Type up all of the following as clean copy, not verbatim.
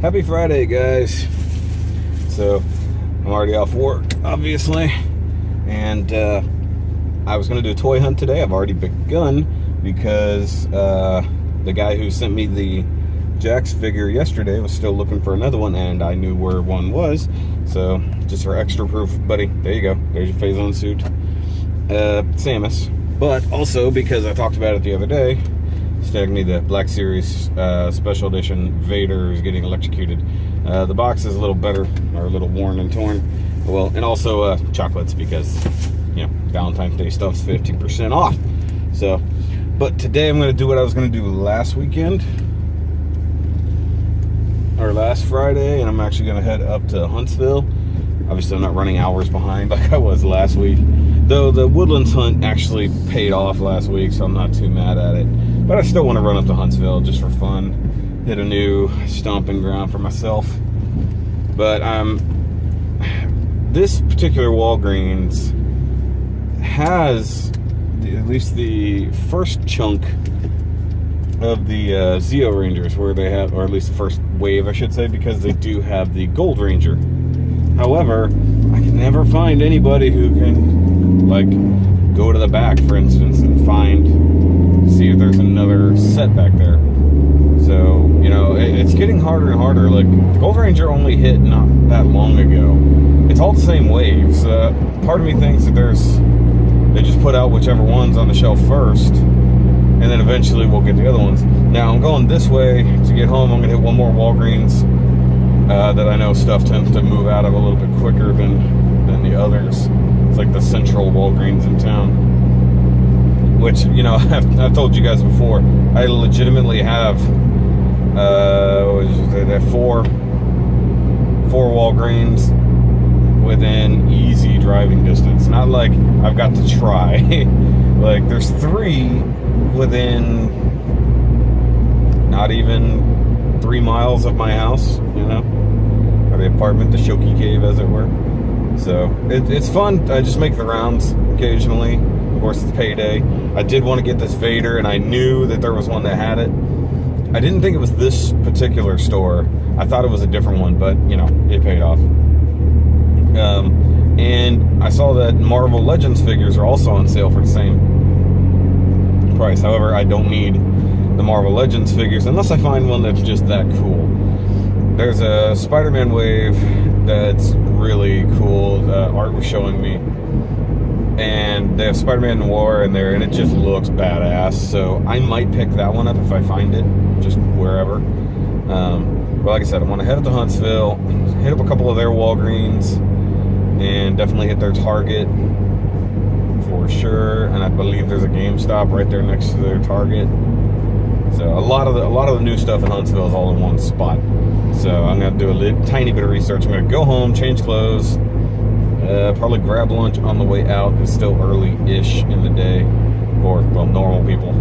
Happy Friday, guys. So, I'm already off work, obviously, and I was going to do a toy hunt today. I've already begun because the guy who sent me the Jax figure yesterday was still looking for another one, and I knew where one was. So, just for extra proof, buddy, there you go. There's your phase on suit. Samus. But also because I talked about it the other day, snagged me the Black Series Special Edition Vader is getting electrocuted. The box is a little better, or a little worn and torn. Well, and also chocolates, because, you know, Valentine's Day stuff's 50% off. So, but today I'm going to do what I was going to do last weekend, or last Friday, and I'm actually going to head up to Huntsville. Obviously, I'm not running hours behind like I was last week. Though the Woodlands hunt actually paid off last week, so I'm not too mad at it. But I still want to run up to Huntsville just for fun. Hit a new stomping ground for myself. But this particular Walgreens has at least the first chunk of the Zeo Rangers, where they have, or at least the first wave, I should say, because they do have the Gold Ranger. However, I can never find anybody who can, like, go to the back, for instance, and see if there's another set back there. So, you know, it's getting harder and harder. Like, the Gold Ranger only hit not that long ago. It's all the same waves. Part of me thinks that they just put out whichever one's on the shelf first, and then eventually we'll get the other ones. Now, I'm going this way to get home. I'm going to hit one more Walgreens that I know stuff tends to move out of a little bit quicker than the others. It's like the central Walgreens in town, which, you know, I've told you guys before, I legitimately have four Walgreens within easy driving distance. Not like I've got to try. Like, there's 3 within not even 3 miles of my house, you know, or the apartment, the Shoky cave, as it were. So it's fun. I just make the rounds occasionally. Of course, it's payday. I did want to get this Vader, and I knew that there was one that had it. I didn't think it was this particular store. I thought it was a different one, but, you know, it paid off. And I saw that Marvel Legends figures are also on sale for the same price. However, I don't need the Marvel Legends figures unless I find one that's just that cool. There's a Spiderman wave that's really cool. Art was showing me, and they have Spider-Man Noir in there, and it just looks badass. So I might pick that one up if I find it, just wherever. But like I said, I want to head up to Huntsville, hit up a couple of their Walgreens, and definitely hit their Target for sure. And I believe there's a GameStop right there next to their Target. So a lot of the new stuff in Huntsville is all in one spot. So I'm gonna do a tiny bit of research. I'm gonna go home, change clothes, probably grab lunch on the way out. It's still early-ish in the day for, well, normal people.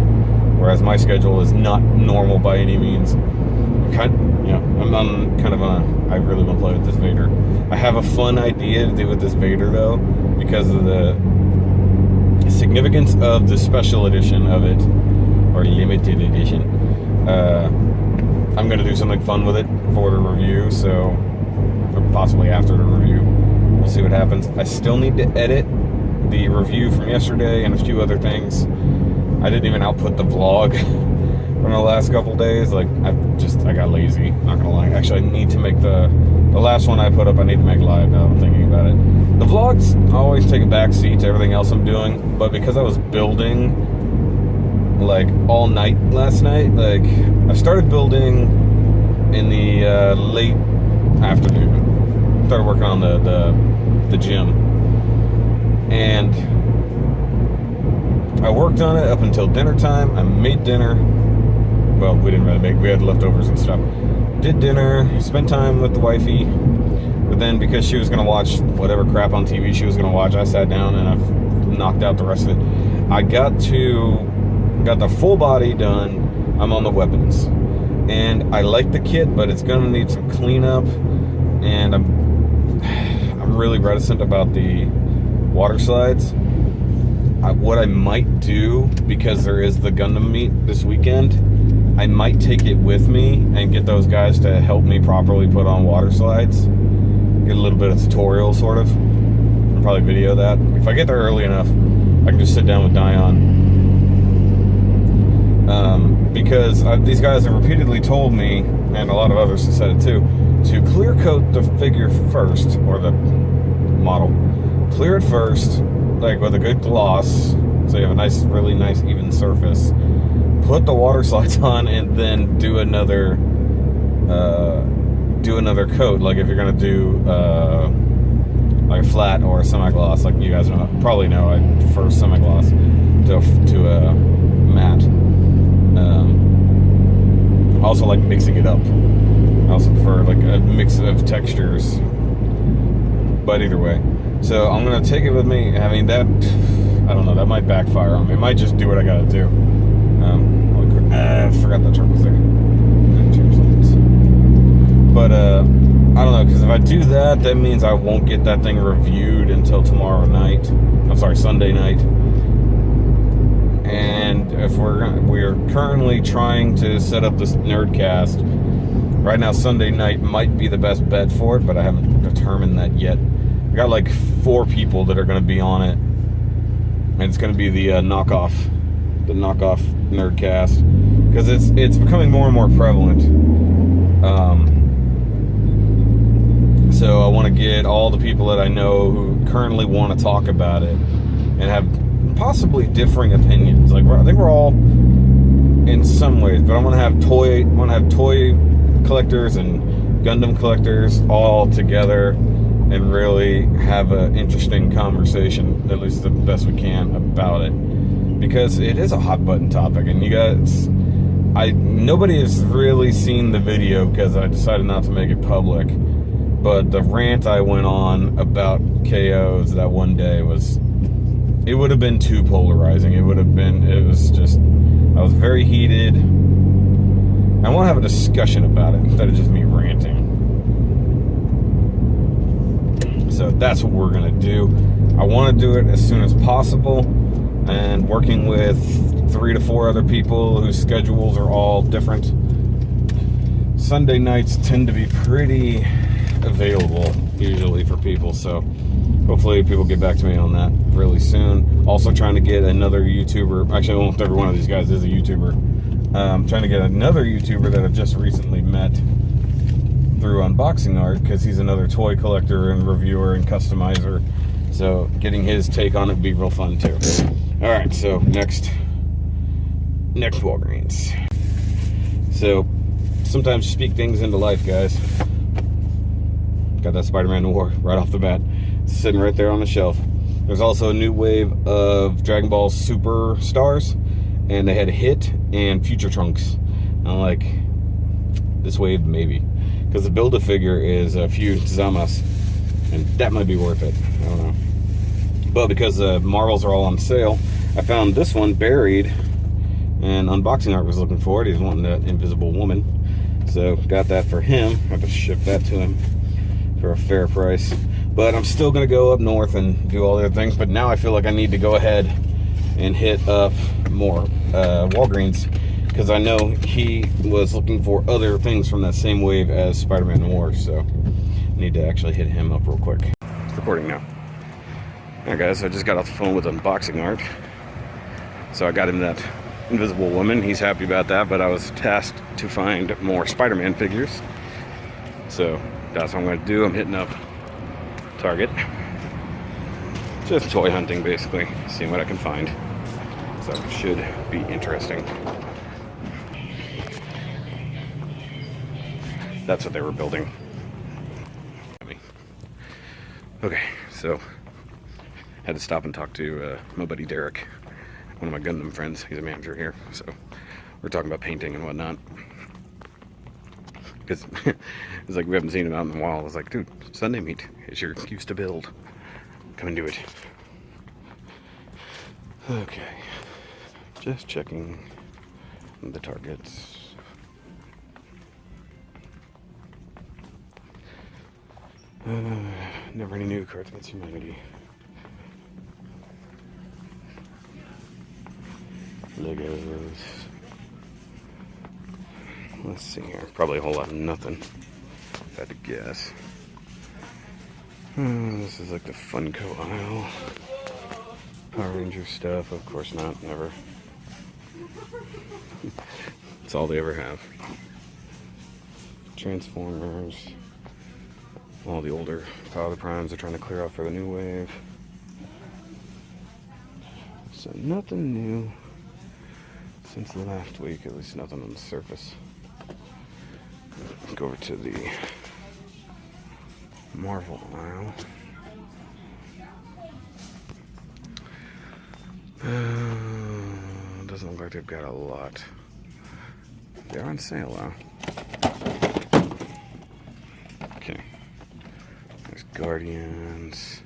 Whereas my schedule is not normal by any means. I'm kind of I really want to play with this Vader. I have a fun idea to do with this Vader, though, because of the significance of the special edition of it, or limited edition. I'm going to do something fun with it for the review, so, or possibly after the review. We'll see what happens. I still need to edit the review from yesterday and a few other things. I didn't even output the vlog from the last couple days. Like, I got lazy, not gonna lie. Actually, I need to make the last one I put up, I need to make live now I'm thinking about it. The vlogs always take a back seat to everything else I'm doing, but because I was building like all night last night, like I started building in the late afternoon. Started working on the gym, and I worked on it up until dinner time. I made dinner. Well, we didn't really we had leftovers and stuff. Did dinner, spent time with the wifey, but then because she was gonna watch whatever crap on TV she was gonna watch, I sat down and I've knocked out the rest of it. I got the full body done. I'm on the weapons, and I like the kit, but it's gonna need some cleanup, and I'm really reticent about the water slides. What I might do, because there is the Gundam meet this weekend, I might take it with me and get those guys to help me properly put on water slides. Get a little bit of tutorial, sort of. I'll probably video that. If I get there early enough, I can just sit down with Dion. Because these guys have repeatedly told me, and a lot of others have said it too, to clear coat the figure first, or the model. Clear it first, like with a good gloss, so you have a nice, really nice even surface. Put the water slides on, and then do another coat. Like if you're gonna do like a flat or a semi-gloss, like you guys probably know, I prefer semi-gloss to a matte. I also like mixing it up. I also prefer like a mix of textures. But either way, so I'm gonna take it with me. I mean, that, I don't know, that might backfire on me. It might just do what I gotta do. I forgot that truck was there. But I don't know, because if I do that, that means I won't get that thing reviewed until tomorrow night. I'm sorry, Sunday night. And if we're currently trying to set up this Nerdcast. Right now, Sunday night might be the best bet for it, but I haven't determined that yet. I got like 4 people that are going to be on it, and it's going to be the knockoff Nerdcast, because it's becoming more and more prevalent. So I want to get all the people that I know who currently want to talk about it and have possibly differing opinions. Like, I think we're all in some ways, but I want to have toy collectors and Gundam collectors all together and really have an interesting conversation, at least the best we can, about it, because it is a hot button topic. And you guys, nobody has really seen the video because I decided not to make it public, but the rant I went on about KOs that one day it would have been too polarizing. I was very heated. I want to have a discussion about it instead of just me ranting. So that's what we're going to do. I want to do it as soon as possible, and working with 3 to 4 other people whose schedules are all different. Sunday nights tend to be pretty available usually for people, so hopefully people get back to me on that really soon. Also trying to get another YouTuber. Actually, almost every one of these guys is a YouTuber. Trying to get another YouTuber that I've just recently met through Unboxing Art, because he's another toy collector and reviewer and customizer. So getting his take on it would be real fun too. All right, so next Walgreens. So sometimes you speak things into life, guys. Got that Spider-Man Noir right off the bat, sitting right there on the shelf. There's also a new wave of Dragon Ball Super Stars, and they had Hit and Future Trunks. And I'm like, this wave maybe, because the Build-A-Figure is a few Zamas, and that might be worth it. I don't know. But because the Marvels are all on sale, I found this one buried, and Unboxing Art was looking for it. He's wanting the Invisible Woman, so got that for him. I have to ship that to him for a fair price. But I'm still gonna go up north and do all the other things. But now I feel like I need to go ahead and hit up more Walgreens, because I know he was looking for other things from that same wave as Spider-Man Noir. So I need to actually hit him up real quick. It's recording now. Alright guys, I just got off the phone with Unboxing Art. So I got him that Invisible Woman. He's happy about that, but I was tasked to find more Spider-Man figures. So that's what I'm going to do. I'm hitting up Target. Just toy hunting, basically. Seeing what I can find. So it should be interesting. That's what they were building. Okay, so had to stop and talk to my buddy Derek, one of my Gundam friends. He's a manager here, so we're talking about painting and whatnot. Because it's like we haven't seen him out in a while. I was like, dude, Sunday meet is your excuse to build. Come and do it. Okay, just checking the targets. Never any new Cards Against Humanity. Legos. Let's see here. Probably a whole lot of nothing, if I had to guess. This is like the Funko aisle. Power Ranger stuff. Of course not. Never. It's all they ever have. Transformers. All the older Power Primes are trying to clear out for the new wave. So nothing new since last week, at least nothing on the surface. Go over to the Marvel aisle. Doesn't look like they've got a lot. They're on sale though. Okay. There's Guardians,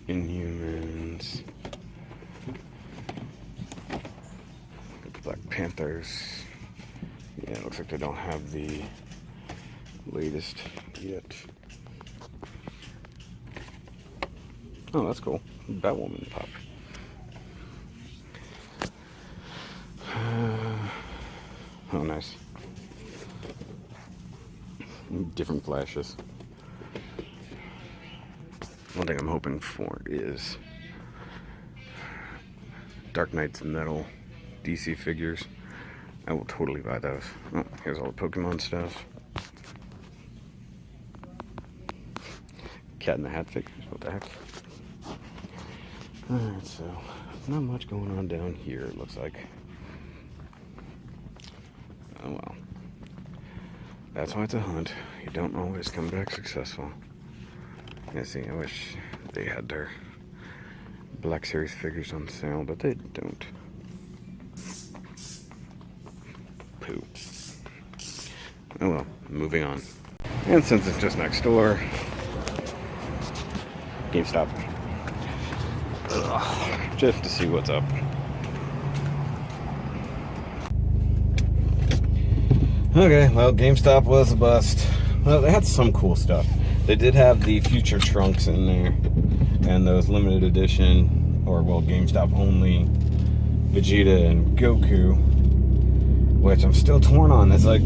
Inhumans, Black Panthers. Yeah, it looks like they don't have the latest yet. Oh, that's cool. Batwoman pop. Oh, nice. Different flashes. One thing I'm hoping for is Dark Knight's metal DC figures. I will totally buy those. Oh, here's all the Pokemon stuff. Cat in the Hat figures. What the heck? Alright, so not much going on down here, it looks like. Oh well. That's why it's a hunt. You don't always come back successful. Yeah, see, I wish they had their Black Series figures on sale, but they don't. Poo. Oh well, moving on. And since it's just next door, GameStop. Ugh, just to see what's up. Okay, well, GameStop was a bust. Well, they had some cool stuff. They did have the future trunks in there, and those limited edition, or well, GameStop only, Vegeta and Goku, which I'm still torn on. It's like,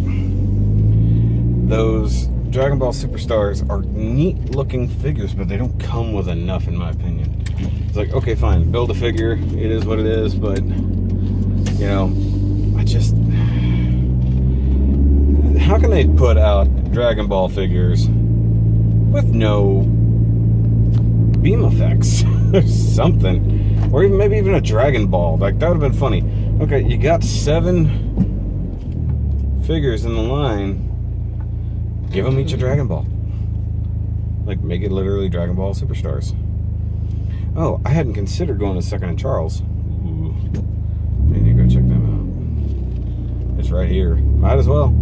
those Dragon Ball Superstars are neat looking figures, but they don't come with enough, in my opinion. It's like, okay, fine, build a figure, it is what it is, but, you know, I just... How can they put out Dragon Ball figures with no beam effects or something? Or even maybe even a Dragon Ball. Like, that would have been funny. Okay, you got 7 figures in the line. Give them each a Dragon Ball. Like, make it literally Dragon Ball Superstars. Oh, I hadn't considered going to Second and Charles. Ooh. Maybe go check them out. It's right here. Might as well.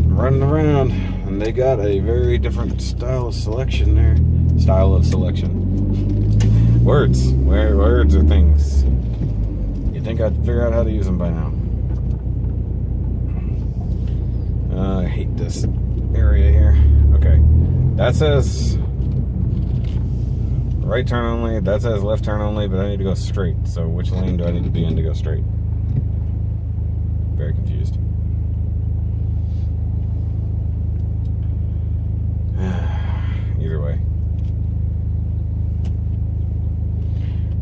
Running around, and they got a very different style of selection there. Style of selection. Words. Words are things. You'd think I'd figure out how to use them by now. I hate this area here. Okay. That says right turn only. That says left turn only, but I need to go straight. So which lane do I need to be in to go straight? Very confused. Either way.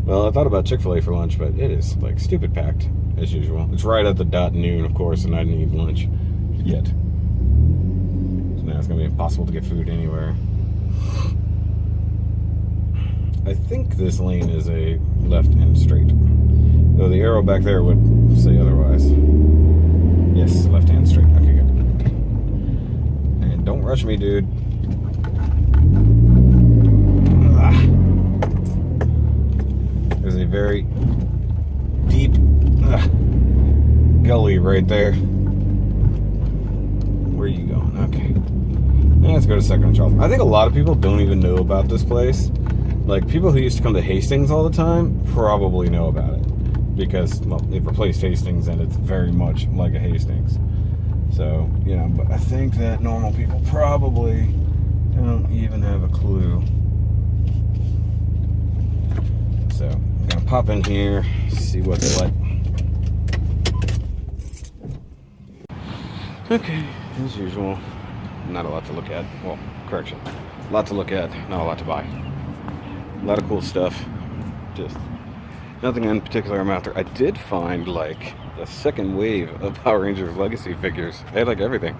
Well, I thought about Chick-fil-A for lunch, but it is like stupid packed as usual. It's right at the .noon, of course, and I didn't eat lunch yet. So now it's gonna be impossible to get food anywhere. I think this lane is a left and straight, though the arrow back there would say otherwise. Yes, left and straight. Okay, good. And don't rush me, dude. There's a very deep gully right there. Where are you going? Okay. Now let's go to Second and Charles. I think a lot of people don't even know about this place. Like, people who used to come to Hastings all the time probably know about it. Because, well, they've replaced Hastings and it's very much like a Hastings. So, you know, but I think that normal people probably don't even have a clue. So, I'm gonna pop in here, see what they like. Okay, as usual, not a lot to look at. Well, correction. A lot to look at, not a lot to buy. A lot of cool stuff. Just nothing in particular I'm after. I did find like a second wave of Power Rangers Legacy figures. They had like everything.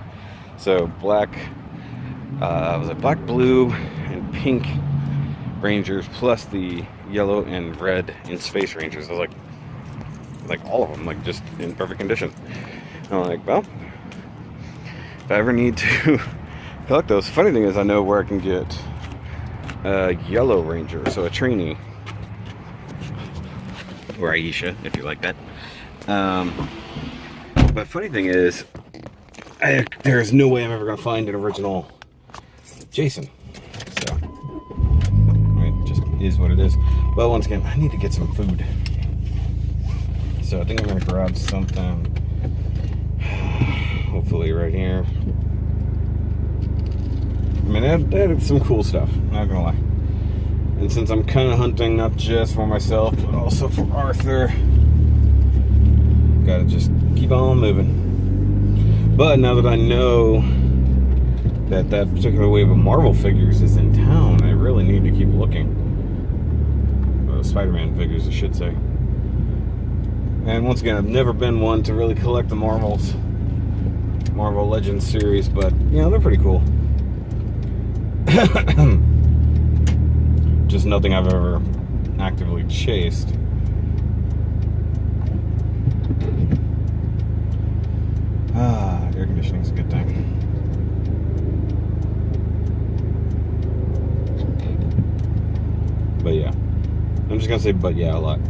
So black, was it black, blue, and pink Rangers, plus the yellow and red in Space Rangers. I was like all of them, like just in perfect condition. And I'm like, well, if I ever need to collect those. Funny thing is, I know where I can get a yellow Ranger, so a trainee, or Aisha, if you like that. But funny thing is, there's no way I'm ever going to find an original Jason. So, I mean, it just is what it is. But once again, I need to get some food. So I think I'm going to grab something, hopefully right here. I mean, they had some cool stuff, not gonna lie. And since I'm kind of hunting not just for myself, but also for Arthur, gotta just keep on moving. But now that I know that that particular wave of Marvel figures is in town, I really need to keep looking. Spider-Man figures, I should say. And once again, I've never been one to really collect the Marvel Legends series, but, you know, they're pretty cool. Just nothing I've ever actively chased. Air conditioning's a good thing. But yeah, I'm just gonna say but yeah a lot.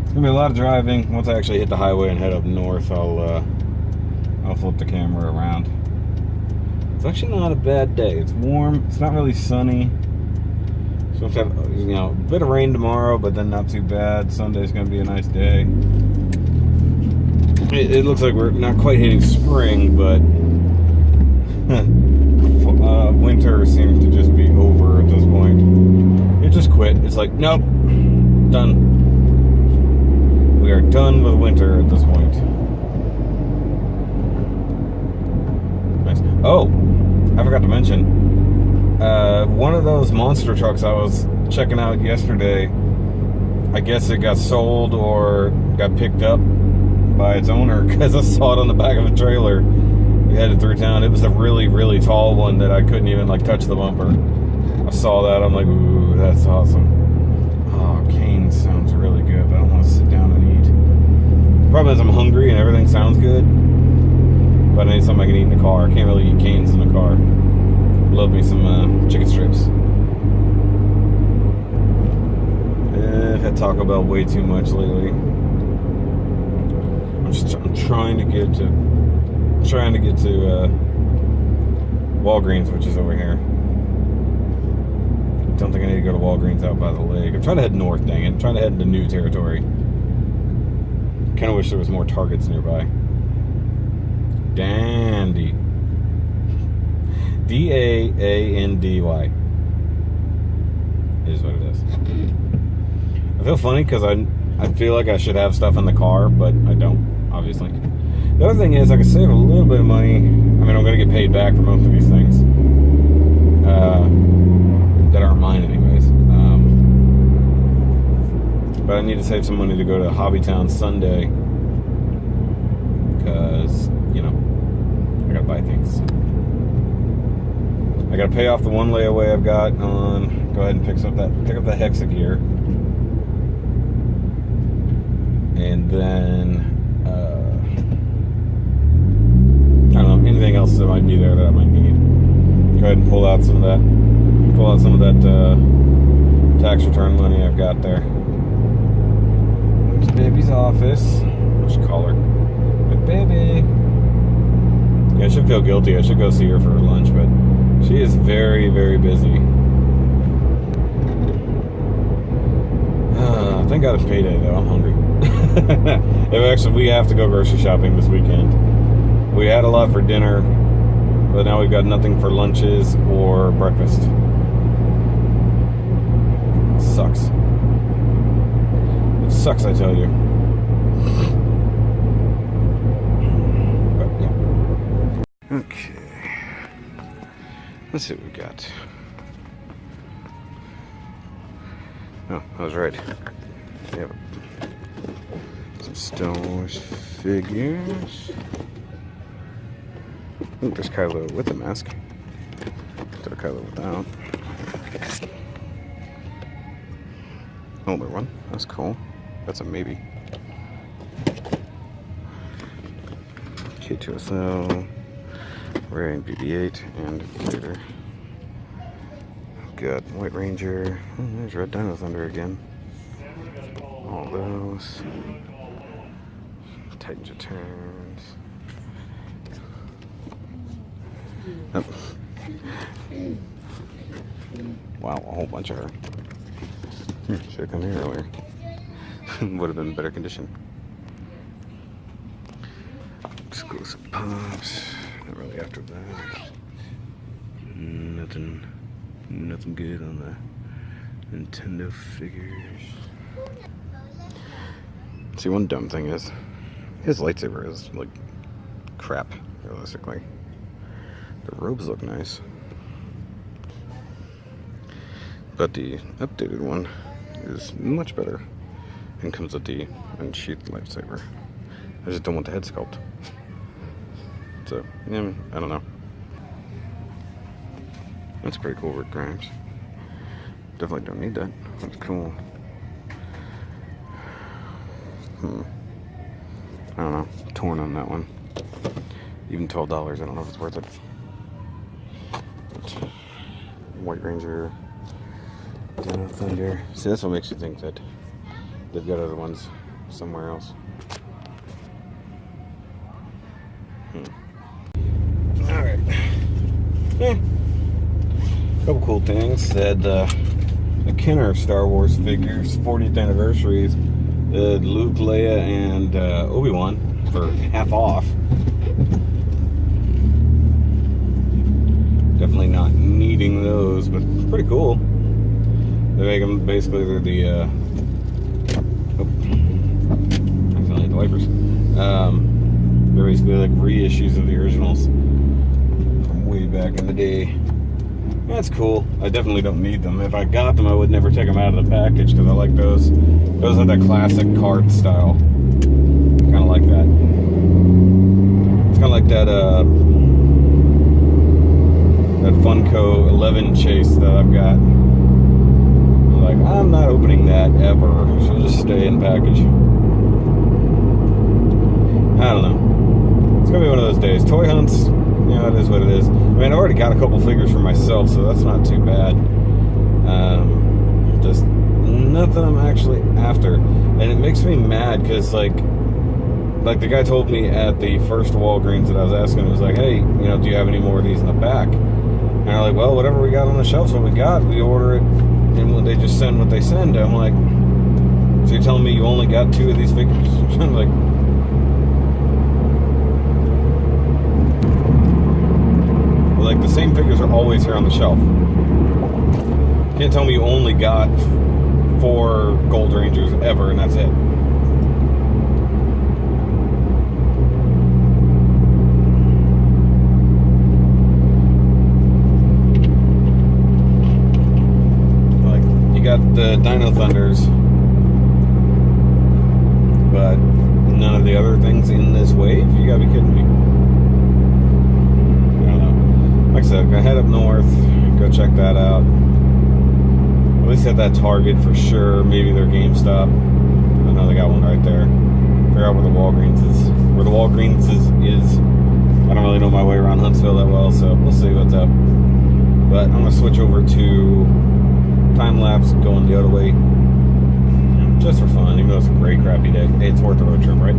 It's gonna be a lot of driving. Once I actually hit the highway and head up north, I'll flip the camera around. It's actually not a bad day. It's warm. It's not really sunny. So we'll have, you know, a bit of rain tomorrow, but then not too bad. Sunday's gonna be a nice day. It looks like we're not quite hitting spring, but winter seems to just be over at this point. It just quit. It's like, nope, done. We are done with winter at this point. Nice. Oh, I forgot to mention, one of those monster trucks I was checking out yesterday, I guess it got sold or got picked up by its owner, because I saw it on the back of a trailer. We headed through town. It was a really, really tall one that I couldn't even like touch the bumper. I saw that, I'm like, ooh, that's awesome. Oh, cane sounds really good, but I don't want to sit down and eat. The problem is I'm hungry and everything sounds good, but I need something I can eat in the car. I can't really eat canes in the car. Love me some chicken strips. I've had Taco Bell way too much lately. I'm trying to get to Walgreens, which is over here. Don't think I need to go to Walgreens out by the lake. I'm trying to head north, dang it. I'm trying to head into new territory. Kind of wish there was more Targets nearby. Dandy. D-A-A-N-D-Y is what it is. I feel funny because I feel like I should have stuff in the car, but I don't, obviously. The other thing is I can save a little bit of money. I mean, I'm going to get paid back for most of these things. That aren't mine anyways. But I need to save some money to go to Hobbytown Sunday. Because, you know, I got to buy things. I got to pay off the one layaway I've got on. Go ahead and pick up that Hexagear. And then I don't know, anything else that might be there that I might need. Go ahead and pull out some of that tax return money I've got there. There's baby's office. I should call her. My baby. Yeah, I should feel guilty. I should go see her for lunch, but she is very, very busy. Thank God it's payday though. I'm hungry. We have to go grocery shopping this weekend. We had a lot for dinner, but now we've got nothing for lunches or breakfast. It sucks. It sucks, I tell you. Okay. Let's see what we got. Oh, I was right. Yep. Some Star Wars figures. Ooh, there's Kylo with a mask. There's Kylo without. Older one. That's cool. That's a maybe. K2SO, Ray and BB-8, and Vader. Got White Ranger. Oh, there's Red Dino Thunder again. All those. Titans Returns. Oh. Wow, a whole bunch of her. Should have come here earlier. Would have been in better condition. Exclusive pops. Not really after that. Nothing good on the Nintendo figures. See, one dumb thing is his lightsaber is like crap, realistically. The robes look nice, but the updated one is much better and comes with the unsheathed lightsaber. I just don't want the head sculpt. So, yeah, I don't know. That's pretty cool, Rick Grimes. Definitely don't need that. That's cool. I don't know. Torn on that one. Even $12, I don't know if it's worth it. But White Ranger, Dino Thunder. See, that's what makes you think that they've got other ones somewhere else. Alright. Couple cool things. They had the Kenner Star Wars figures, 40th anniversaries. Luke, Leia, and Obi-Wan for half off. Definitely not needing those, but pretty cool. They make them basically, they're the accidentally hit the wipers. They're basically like reissues of the originals from way back in the day. That's cool. I definitely don't need them. If I got them, I would never take them out of the package because I like those. Those are the classic card style. Kind of like that. It's kind of like that that Funko 11 chase that I've got. I'm like, I'm not opening that ever. She'll just stay in package. I don't know. It's gonna be one of those days. Toy hunts. You know, it is what it is. I mean, I already got a couple figures for myself, so that's not too bad. Just nothing I'm actually after. And it makes me mad because, like the guy told me at the first Walgreens that I was asking, it was like, hey, you know, do you have any more of these in the back? And they're like, well, whatever we got on the shelves, what we got, we order it, and when they just send what they send. I'm like, so you're telling me you only got 2 of these figures? I'm like, like, the same figures are always here on the shelf. You can't tell me you only got 4 Gold Rangers ever, and that's it. Like, you got the Dino Thunders, but none of the other things in this wave? You gotta be kidding me. Like I said, go head up north, go check that out. At least at that Target for sure. Maybe their GameStop. I know they got one right there. Figure out where the Walgreens is. Where the Walgreens is. I don't really know my way around Huntsville that well, so we'll see what's up. But I'm gonna switch over to time lapse, going the other way, just for fun. Even though it's a great crappy day, hey, it's worth the road trip, right?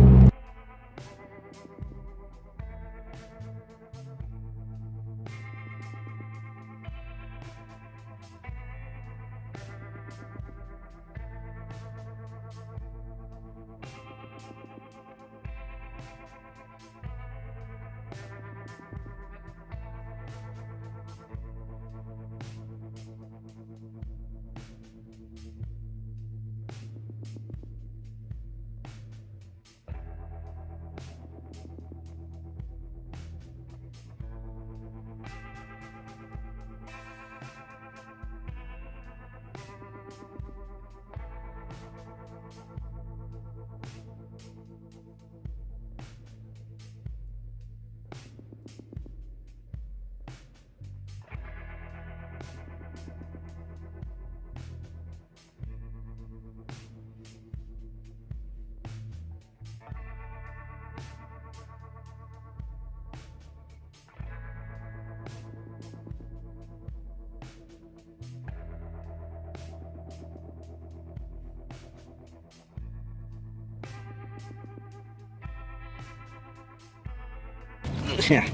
Yeah.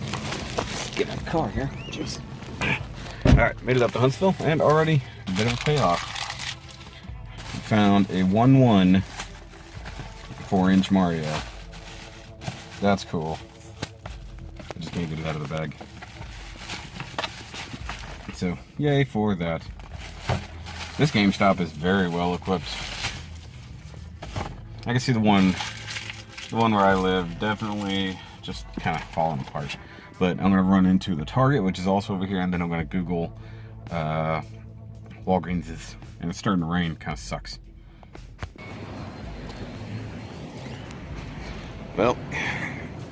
Let's get in the car here. Jeez. Alright, made it up to Huntsville, and already a bit of a payoff. Found a 1/1 4-inch Mario. That's cool. I just can't get it out of the bag. So, yay for that. This GameStop is very well equipped. I can see the one where I live definitely just kind of falling apart. But I'm gonna run into the Target, which is also over here, and then I'm gonna Google Walgreens, and it's starting to rain. Kind of sucks. Well,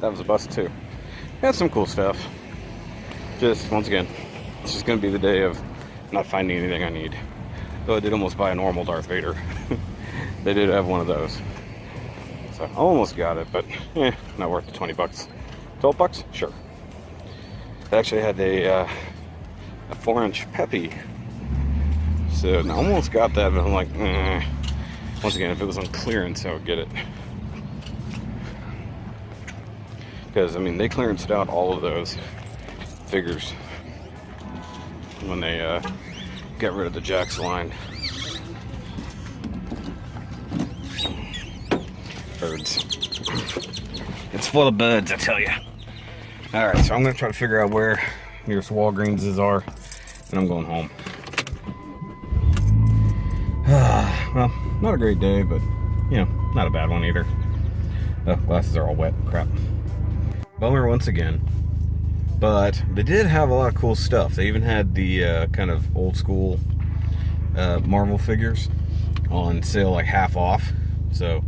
that was a bust too. Had some cool stuff. Just once again, it's just gonna be the day of not finding anything I need. Though I did almost buy a normal Darth Vader. They did have one of those. So I almost got it, but not worth the 20 bucks. 12 bucks? Sure. I actually had a 4-inch Peppy. So I almost got that, but I'm like, once again, if it was on clearance, I would get it. Because, I mean, they clearanced out all of those figures when they got rid of the Jax line. Birds. It's full of birds, I tell you. Alright, so I'm going to try to figure out where nearest Walgreens are, and I'm going home. Well, not a great day, but, you know, not a bad one either. Oh, glasses are all wet. Crap. Bummer once again. But they did have a lot of cool stuff. They even had the kind of old school Marvel figures on sale, like half off. So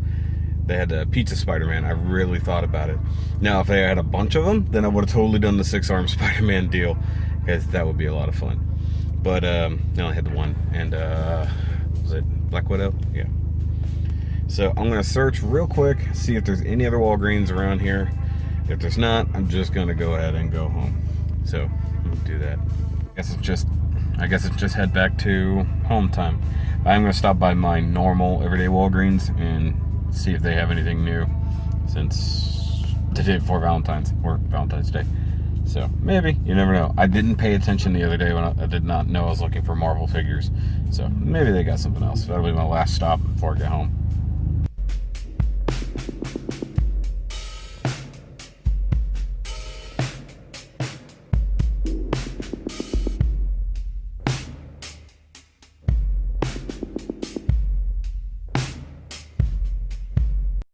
they had the Pizza Spider-Man. I really thought about it. Now, if they had a bunch of them, then I would have totally done the 6-arm Spider-Man deal, because that would be a lot of fun. But they only had the one, and was it Black Widow? Yeah. So I'm gonna search real quick, see if there's any other Walgreens around here. If there's not, I'm just gonna go ahead and go home. So we'll do that. I guess it's just head back to home time. I'm gonna stop by my normal everyday Walgreens and see if they have anything new since the day before Valentine's Day. So maybe, you never know. I didn't pay attention the other day when I did not know I was looking for Marvel figures. So maybe they got something else. That'll be my last stop before I get home.